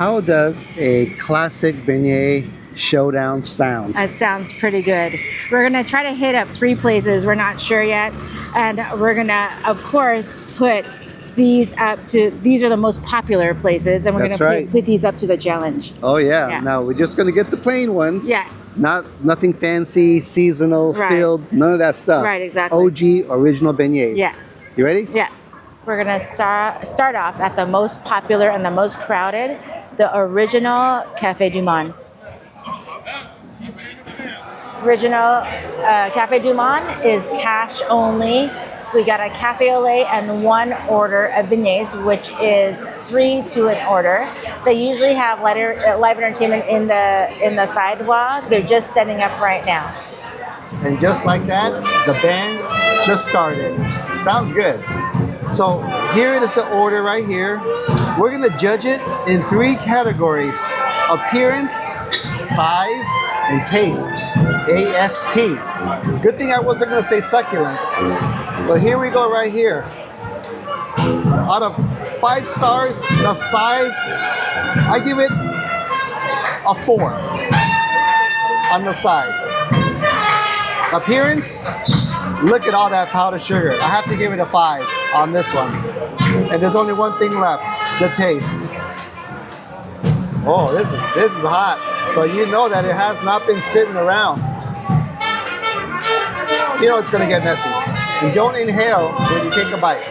how does a classic beignet showdown sound? That sounds pretty good. We're gonna try to hit up 3 places. We're not sure yet. And we're gonna, of course, put these up to, these are the most popular places. And we're That's gonna right. put these up to the challenge. Oh yeah. Yeah. Now we're just gonna get the plain ones. Yes. Nothing fancy, seasonal, Right. filled, none of that stuff. Right, exactly. OG original beignets. Yes. You ready? Yes. We're gonna start off at the most popular and the most crowded, the original Cafe du Monde. Original Cafe du Monde is cash only. We got a cafe au lait and 1 order of beignets, which is 3 to an order. They usually have live entertainment in the sidewalk. They're just setting up right now. And just like that, the band just started. Sounds good. So here it is, the order right here. We're gonna judge it in 3 categories: appearance, size, and taste. AST. Good thing I wasn't gonna say succulent. So here we go right here. Out of 5 stars, the size, I give it a 4 on the size. Appearance, look at all that powdered sugar. I have to give it a 5 on this one. And there's only one thing left, the taste. Oh, this is hot. So you know that it has not been sitting around. You know it's gonna get messy. And don't inhale when you take a bite.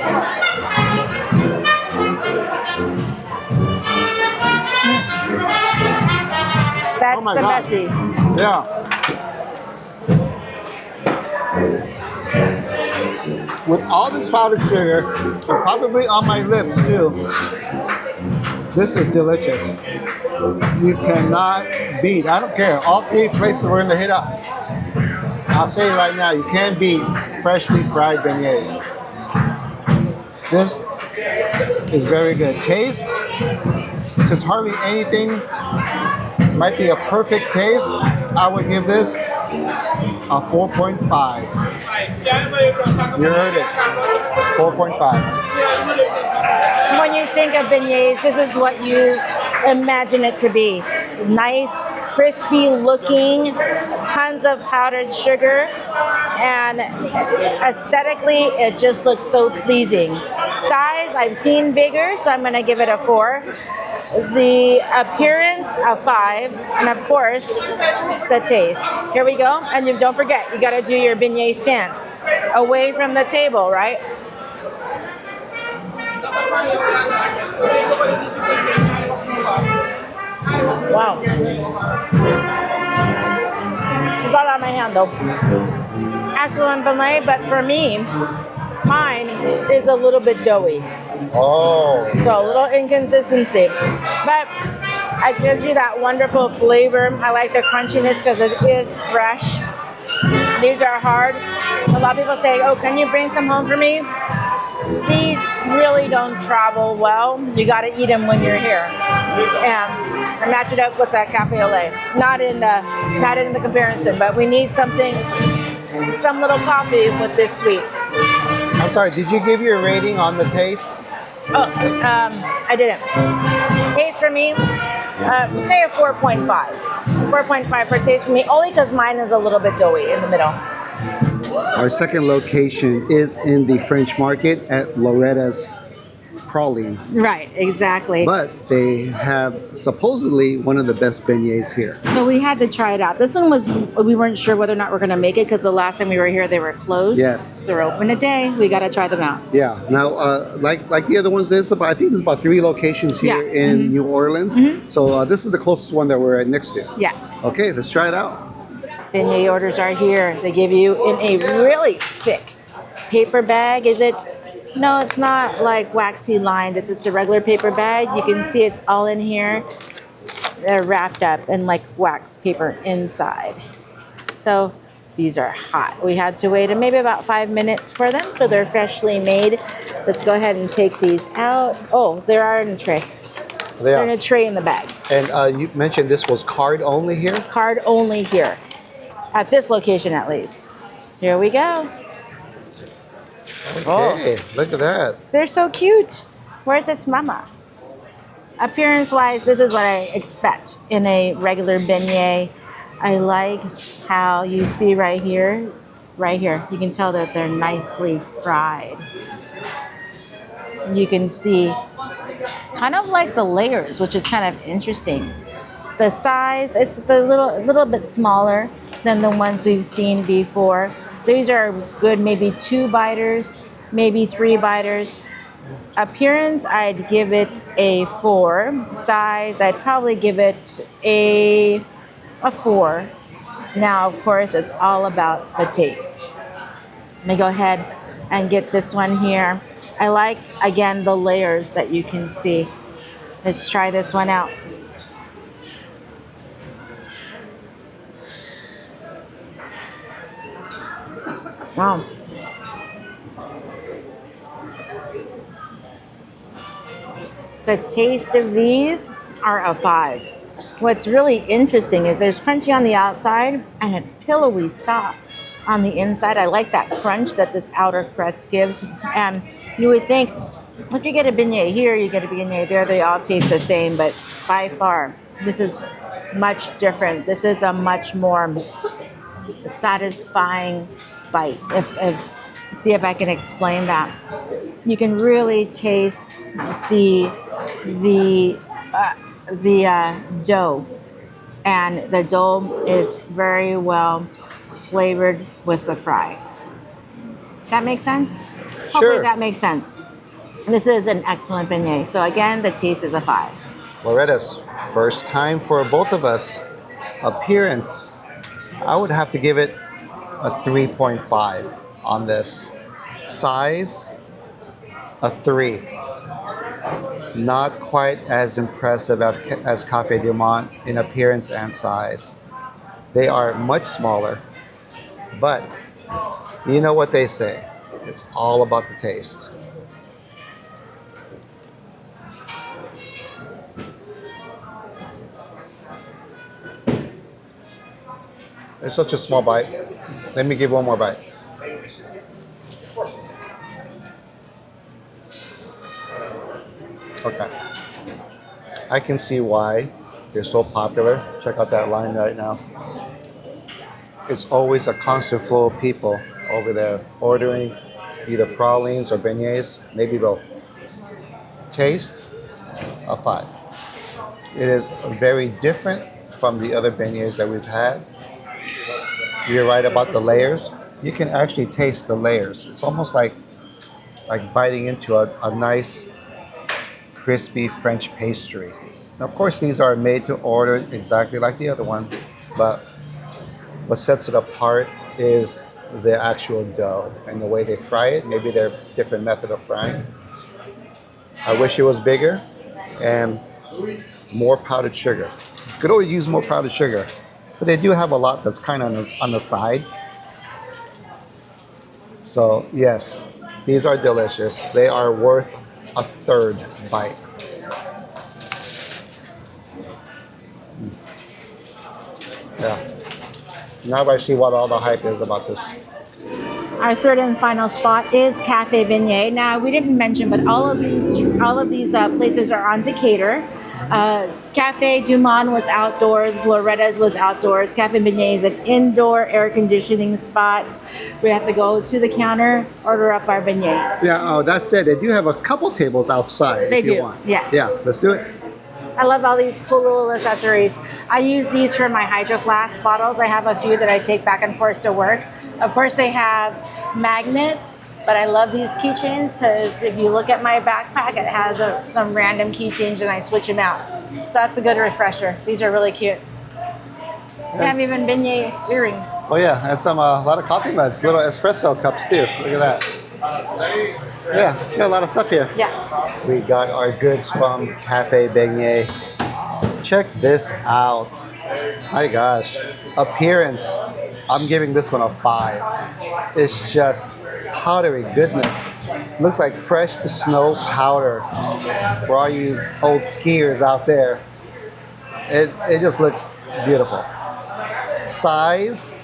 That's Oh my the God. messy. Yeah. With all this powdered sugar, and probably on my lips too, this is delicious. You cannot beat, I don't care, all 3 places we're gonna hit up. I'll say it right now, you can't beat freshly fried beignets. This is very good. Taste, since hardly anything might be a perfect taste, I would give this a 4.5. You heard it, 4.5. When you think of beignets, this is what you imagine it to be. Nice, crispy looking, tons of powdered sugar, and aesthetically it just looks so pleasing. Size, I've seen bigger, so I'm gonna give it a 4. The appearance, a 5, and of course, the taste. Here we go, and you don't forget, you gotta do your beignet stance. Away from the table, right? Wow. It's all on my hand though. Excellent beignet, but for me, mine is a little bit doughy. Oh. So a little inconsistency. But it gives you that wonderful flavor. I like the crunchiness because it is fresh. These are hard. A lot of people say, oh, can you bring some home for me? These really don't travel well. You got to eat them when you're here. And I match it up with that cafe au lait. Not in the comparison, but we need something, some little coffee with this sweet. I'm sorry, did you give your rating on the taste? Oh, I didn't. Taste for me, say a 4.5. 4.5 for taste for me, only because mine is a little bit doughy in the middle. Our second location is in the French Market at Loretta's Pralines. Right, exactly. But they have supposedly one of the best beignets here. So we had to try it out. This one we weren't sure whether or not we're going to make it because the last time we were here, they were closed. Yes. They're open today. We got to try them out. Yeah. Now, like the other ones, I think there's about 3 locations here in New Orleans. So this is the closest one that we're at next to. Yes. Okay, let's try it out. Beignet orders are here. They give you in a really thick paper bag. Is it? No, it's not like waxy lined. It's just a regular paper bag. You can see it's all in here. They're wrapped up in like wax paper inside. So these are hot. We had to wait maybe about 5 minutes for them, so they're freshly made. Let's go ahead and take these out. Oh, they are in a tray. They're in a tray in the bag. And you mentioned this was card only here? Card only here. At this location, at least. Here we go. Okay, look at that. They're so cute. Where's its mama? Appearance-wise, this is what I expect in a regular beignet. I like how you see right here, you can tell that they're nicely fried. You can see kind of like the layers, which is kind of interesting. The size, it's a little bit smaller than the ones we've seen before. These are good, maybe 2 biters, maybe 3 biters. Appearance, I'd give it a 4. Size, I'd probably give it a 4. Now, of course, it's all about the taste. Let me go ahead and get this one here. I like, again, the layers that you can see. Let's try this one out. Wow. The taste of these are a 5. What's really interesting is there's crunchy on the outside and it's pillowy soft on the inside. I like that crunch that this outer crust gives. And you would think, if you get a beignet here, you get a beignet there, they all taste the same, but by far, this is much different. This is a much more satisfying bite. See if I can explain that. You can really taste the dough, and the dough is very well flavored with the fry. That makes sense? Sure. Hopefully that makes sense. This is an excellent beignet. So again, the taste is a 5. Loretta's first time for both of us. Appearance, I would have to give it a 3.5 on this. Size, a 3. Not quite as impressive as Cafe Beignet in appearance and size. They are much smaller, but you know what they say. It's all about the taste. It's such a small bite. Let me give one more bite. Okay. I can see why they're so popular. Check out that line right now. It's always a constant flow of people over there ordering either pralines or beignets, maybe both. Taste, a 5. It is very different from the other beignets that we've had. You're right about the layers. You can actually taste the layers. It's almost like biting into a nice, crispy French pastry. Now, of course, these are made to order exactly like the other one, but what sets it apart is the actual dough and the way they fry it. Maybe they're different method of frying. I wish it was bigger and more powdered sugar. Could always use more powdered sugar, but they do have a lot that's kind of on the side. So yes, these are delicious. They are worth a 3rd bite. Yeah. Now I see what all the hype is about this. Our 3rd and final spot is Cafe Beignet. Now, we didn't mention, but all of these places are on Decatur. Cafe du Monde was outdoors. Loretta's was outdoors. Cafe Beignet is an indoor air conditioning spot. We have to go to the counter, order up our beignets. Yeah, oh, that's it. They do have a couple tables outside They if you do, want. yes. Yeah, let's do it. I love all these cool little accessories. I use these for my Hydro Flask bottles. I have a few that I take back and forth to work. Of course, they have magnets, but I love these keychains because if you look at my backpack, it has some random keychains and I switch them out. So that's a good refresher. These are really cute. They have even beignet earrings. Oh yeah, and some a lot of coffee mugs, little espresso cups too. Look at that. Yeah, got a lot of stuff here. Yeah. We got our goods from Cafe Beignet. Check this out. My gosh. Appearance, I'm giving this one a 5. It's just powdery goodness. Looks like fresh snow powder for all you old skiers out there. It just looks beautiful. Size,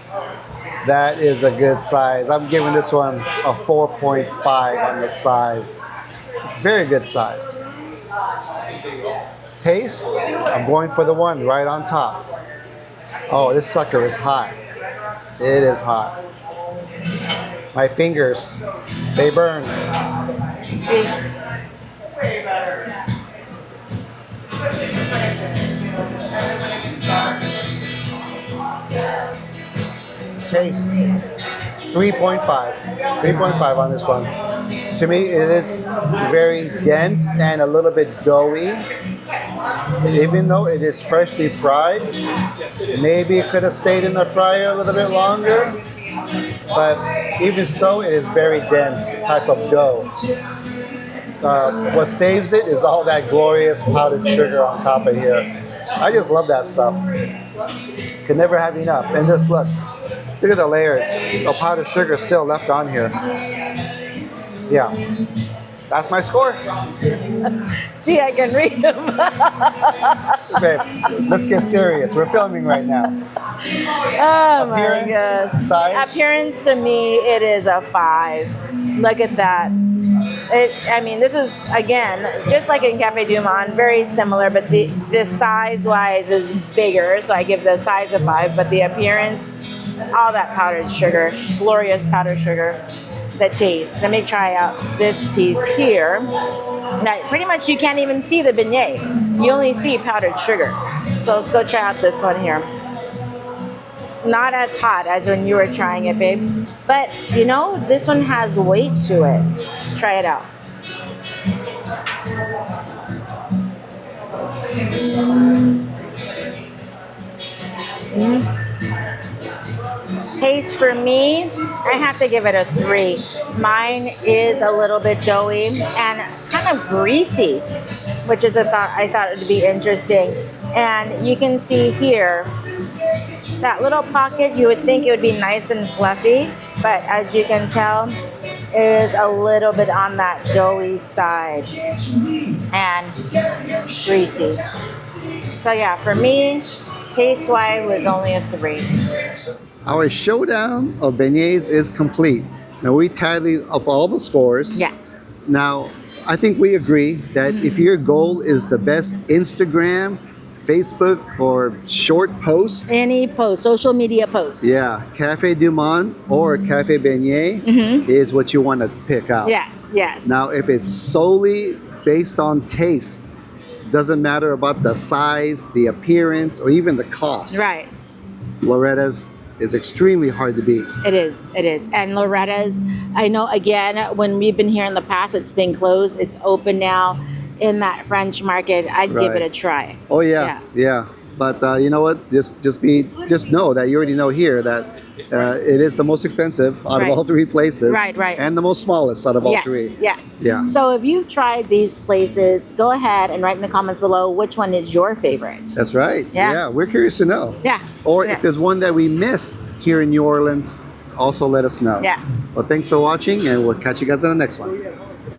that is a good size. I'm giving this one a 4.5 on the size. Very good size. taste, I'm going for the one right on top. Oh, this sucker is hot. It is hot. My fingers, they burn. See? Taste 3.5. 3.5 on this one. To me, it is very dense and a little bit doughy. Even though it is freshly fried, maybe it could have stayed in the fryer a little bit longer. But even so, it is very dense type of dough. What saves it is all that glorious powdered sugar on top of here. I just love that stuff. Can never have enough. And just look at the layers of powdered sugar still left on here. Yeah, that's my score. See, I can read them. Babe, let's get serious. We're filming right now. Oh my gosh. Size? Appearance to me, it is a 5. Look at that. I mean, this is, again, just like in Cafe du Monde, very similar, but the size-wise is bigger, so I give the size a 5, but the appearance, all that powdered sugar, glorious powdered sugar, the taste. Let me try out this piece here. Now, pretty much you can't even see the beignet. You only see powdered sugar. So let's go try out this one here. Not as hot as when you were trying it, babe. But, you know, this one has weight to it. Let's try it out. Taste for me, I have to give it a 3. Mine is a little bit doughy and kind of greasy, which is I thought it would be interesting. And you can see here, that little pocket, you would think it would be nice and fluffy, but as you can tell, it is a little bit on that doughy side and greasy. So yeah, for me, taste-wise was only a 3. Our showdown of beignets is complete. Now we tallied up all the scores. Yeah. Now, I think we agree that if your goal is the best Instagram, Facebook, or short post, Any post, social media post. yeah, Cafe du Monde or Cafe Beignet is what you want to pick out. Yes, yes. Now, if it's solely based on taste, doesn't matter about the size, the appearance, or even the cost. Right. Loretta's is extremely hard to beat. It is. And Loretta's, I know, again, when we've been here in the past, it's been closed. It's open now in that French market. I'd give it a try. Oh yeah. But you know what? Just know that you already know here that it is the most expensive out of all 3 places. Right. And the most smallest out of all 3. Yes. Yeah. So if you've tried these places, go ahead and write in the comments below which one is your favorite. That's right. Yeah. We're curious to know. Yeah. Or if there's one that we missed here in New Orleans, also let us know. Yes. Well, thanks for watching, and we'll catch you guys in the next one.